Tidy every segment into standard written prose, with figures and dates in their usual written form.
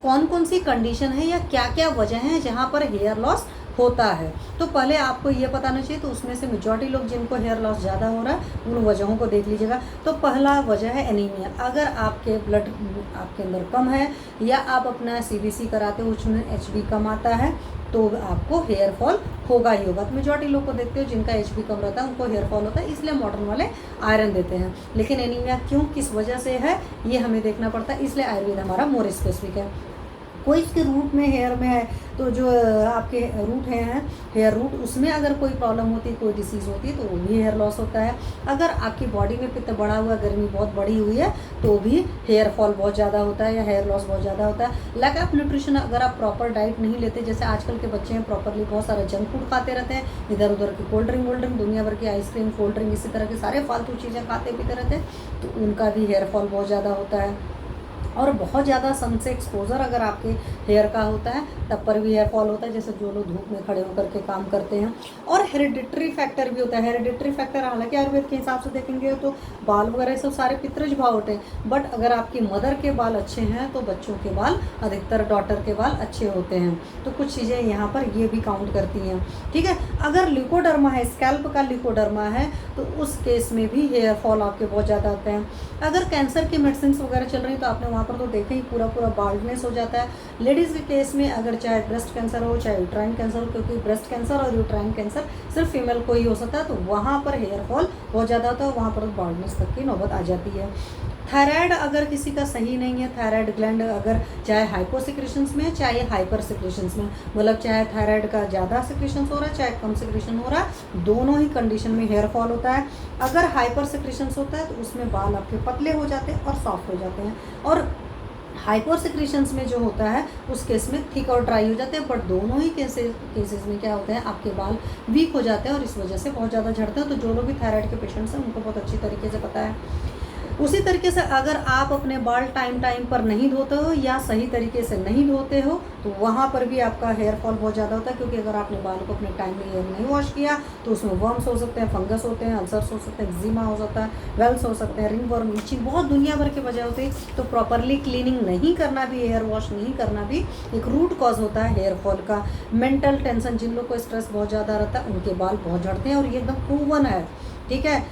कौन कौन सी कंडीशन है या क्या क्या वजह है जहाँ पर हेयर लॉस होता है। तो पहले आपको ये बताना चाहिए, तो उसमें से मेजॉरिटी लोग जिनको हेयर लॉस ज़्यादा हो रहा है उन वजहों को देख लीजिएगा। तो पहला वजह है एनीमिया। अगर आपके ब्लड आपके अंदर कम है या आप अपना सीबीसी कराते हो उसमें एचबी कम आता है तो आपको हेयर फॉल होगा ही होगा। तो मेजॉरिटी लोग को देखते हो जिनका एचबी कम रहता है उनको हेयर फॉल होता है, इसलिए मॉडर्न वाले आयरन देते हैं। लेकिन एनीमिया क्यों, किस वजह से है, ये हमें देखना पड़ता है, इसलिए आयुर्वेद हमारा मोर स्पेसिफिक है। कोई इसके रूट में हेयर में है तो जो आपके रूट हैं हेयर रूट, उसमें अगर कोई प्रॉब्लम होती है, कोई डिसीज़ होती है तो वो भी हेयर लॉस होता है। अगर आपकी बॉडी में पित्त बढ़ा हुआ, गर्मी बहुत बढ़ी हुई है तो भी हेयर फॉल बहुत ज़्यादा होता है या हेयर लॉस बहुत ज़्यादा होता है। लैक ऑफ न्यूट्रिशन, अगर आप प्रॉपर डाइट नहीं लेते, जैसे आजकल के बच्चे हैं प्रॉपरली बहुत सारा जंक फूड खाते रहते हैं, इधर उधर की कोल्ड ड्रिंक दुनिया भर की आइसक्रीम कोल्ड ड्रिंक इसी तरह के सारे फालतू चीज़ें खाते पीते रहते हैं, तो उनका भी हेयर फॉल बहुत ज़्यादा होता है। और बहुत ज़्यादा सन से एक्सपोजर अगर आपके हेयर का होता है तब पर भी हेयर फॉल होता है, जैसे जो लोग धूप में खड़े होकर के काम करते हैं। और हेरिडिटरी फैक्टर भी होता है। हेरिडिटरी फैक्टर हालांकि आयुर्वेद के हिसाब से देखेंगे तो बाल वगैरह सब सारे पितृज भाव होते हैं, बट अगर आपकी मदर के बाल अच्छे हैं तो बच्चों के बाल, अधिकतर डॉटर के बाल अच्छे होते हैं। तो कुछ चीज़ें यहाँ पर ये भी काउंट करती हैं, ठीक है। अगर ल्यूकोडर्मा है, स्कैल्प का ल्यूकोडर्मा है, तो उस केस में भी हेयर फॉल आपके बहुत ज़्यादा होते हैं। अगर कैंसर की मेडिसिन वगैरह चल रही तो आपने वहाँ पर तो देखें ही पूरा बाल्डनेस हो जाता है। लेडीज़ के केस में अगर चाहे ब्रेस्ट कैंसर हो चाहे यूट्राइन कैंसर हो, क्योंकि ब्रेस्ट कैंसर और यूट्राइन कैंसर सिर्फ फीमेल को ही हो सकता है, तो वहाँ पर हेयर फॉल बहुत ज़्यादा होता है, वहाँ पर बाल्डनेस तक की नौबत आ जाती है। थायराइड अगर किसी का सही नहीं है, थायराइड ग्लैंड अगर चाहे हाइपोसिक्रेशंस में चाहे हाइपर सिक्रेशंस में, मतलब चाहे थायराइड का ज़्यादा सिक्रेशंस हो रहा है चाहे कम सिक्रेशन हो रहा है, दोनों ही कंडीशन में हेयर फॉल होता है। अगर हाइपर सिक्रेशंस होता है तो उसमें बाल आपके पतले हो जाते हैं और सॉफ्ट हो जाते हैं, और हाइपर सिक्रेशंस में जो होता है उस केस में थिक और ड्राई हो जाते हैं। बट दोनों ही केसेस में क्या होता है, आपके बाल वीक हो जाते हैं और इस वजह से बहुत ज़्यादा झड़ते हैं। तो जो लोग भी थायराइड के पेशेंट्स हैं उनको बहुत अच्छी तरीके से पता है। उसी तरीके से अगर आप अपने बाल टाइम पर नहीं धोते हो या सही तरीके से नहीं धोते हो तो वहाँ पर भी आपका हेयर फॉल बहुत ज़्यादा होता है, क्योंकि अगर आपने बाल को अपने टाइम में नहीं वॉश किया तो उसमें वर्म्स हो सकते हैं, फंगस होते हैं, अल्सर्स हो सकते हैं, एक्जिमा हो सकता है, वेल्स हो सकते हैं, रिंग वर्म, इचिंग, बहुत दुनिया भर की वजह होती है। तो प्रॉपरली क्लीनिंग नहीं करना भी, हेयर वॉश नहीं करना भी एक रूट कॉज होता है हेयर फॉल का। मेंटल टेंशन, जिन लोग को स्ट्रेस बहुत ज़्यादा रहता है उनके बाल बहुत झड़ते हैं और ये एकदम प्रूवन है, ठीक है।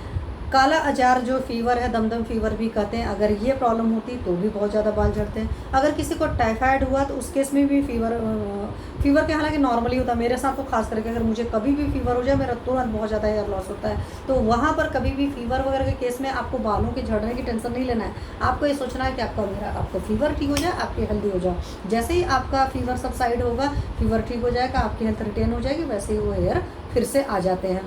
काला अजार जो फीवर है, दमदम फीवर भी कहते हैं, अगर ये प्रॉब्लम होती तो भी बहुत ज़्यादा बाल झड़ते हैं। अगर किसी को टाइफाइड हुआ तो उस केस में भी फीवर के हालांकि नॉर्मली होता है, मेरे साथ तो खास करके अगर मुझे कभी भी फीवर हो जाए मेरा तुरंत बहुत ज़्यादा हेयर लॉस होता है। तो वहाँ पर कभी भी फीवर वगैरह के केस में आपको बालों के झड़ने की टेंशन नहीं लेना है। आपको ये सोचना है कि आपको फीवर ठीक हो जाए, आपकी हेल्दी हो जाओ। जैसे ही आपका फीवर सबसाइड होगा, फीवर ठीक हो जाएगा, आपकी हेल्थ रिटेन हो जाएगी, वैसे ही वो हेयर फिर से आ जाते हैं,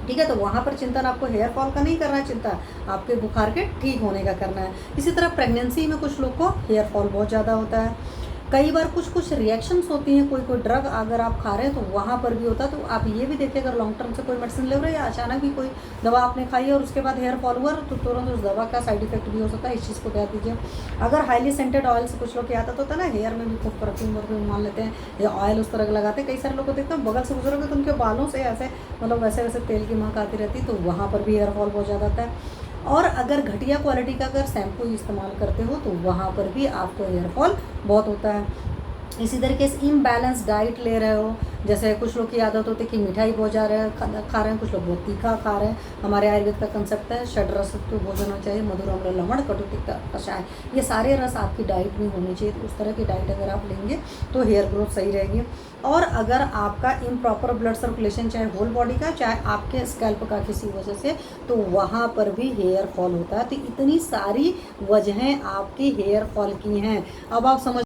ठीक है। तो वहाँ पर चिंतन आपको हेयर फॉल का नहीं करना है, चिंता आपके बुखार के ठीक होने का करना है। इसी तरह प्रेगनेंसी में कुछ लोग को हेयर फॉल बहुत ज़्यादा होता है। कई बार कुछ रिएक्शंस होती हैं, कोई ड्रग अगर आप खा रहे हैं तो वहाँ पर भी होता है। तो आप ये भी देखिए, अगर लॉन्ग टर्म से कोई मेडिसिन ले रहे हैं या अचानक भी कोई दवा आपने खाई है और उसके बाद हेयर फॉल हुआ तो तुरंत उस दवा का साइड इफेक्ट भी हो सकता है, इस चीज़ को ध्यान दीजिए। अगर हाईली सेंटेड ऑयल से कुछ लोग की आदत होता है ना, हेयर में भी खूब परफ्यूम मान लेते हैं या ऑयल उस तरह लगाते हैं। कई सारे लोग को देखते हैं बगल से गुजरोगे तो उनके बालों से ऐसे मतलब वैसे तेल की महक आती रहती है, तो वहाँ पर भी हेयर फॉल बहुत ज़्यादा होता है। और अगर घटिया क्वालिटी का अगर शैम्पू इस्तेमाल करते हो तो वहाँ पर भी आपको हेयर फॉल बहुत होता है। इसी तरीके से इम्बैलेंस डाइट ले रहे हो, जैसे कुछ लोग की आदत होती है कि मिठाई बहुत जा रहे हैं खा रहे हैं, कुछ लोग बहुत तीखा खा रहे हैं। हमारे आयुर्वेद का कंसेप्ट है षड्रस तो भोजन होना चाहिए, मधुर अम्ल लवण कटु तिक्त कषाय, ये सारे रस आपकी डाइट में होनी चाहिए। तो उस तरह की डाइट अगर आप लेंगे तो हेयर ग्रोथ सही रहेगी। और अगर आपका इम्प्रॉपर ब्लड सर्कुलेशन चाहे होल बॉडी का चाहे आपके स्कैल्प का किसी वजह से, तो वहाँ पर भी हेयर फॉल होता है। तो इतनी सारी वजहें आपकी हेयर फॉल की हैं। अब आप समझ